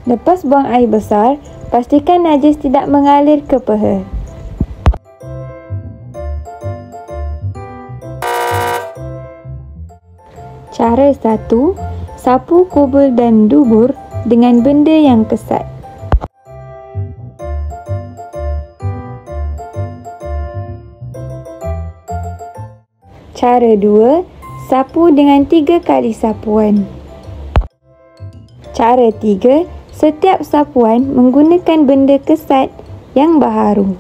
Lepas buang air besar, pastikan najis tidak mengalir ke peha. Cara 1. Sapu kubul dan dubur dengan benda yang kesat. Cara 2. Sapu dengan 3 kali sapuan. Cara 3. Setiap sapuan menggunakan benda kesat yang baharu.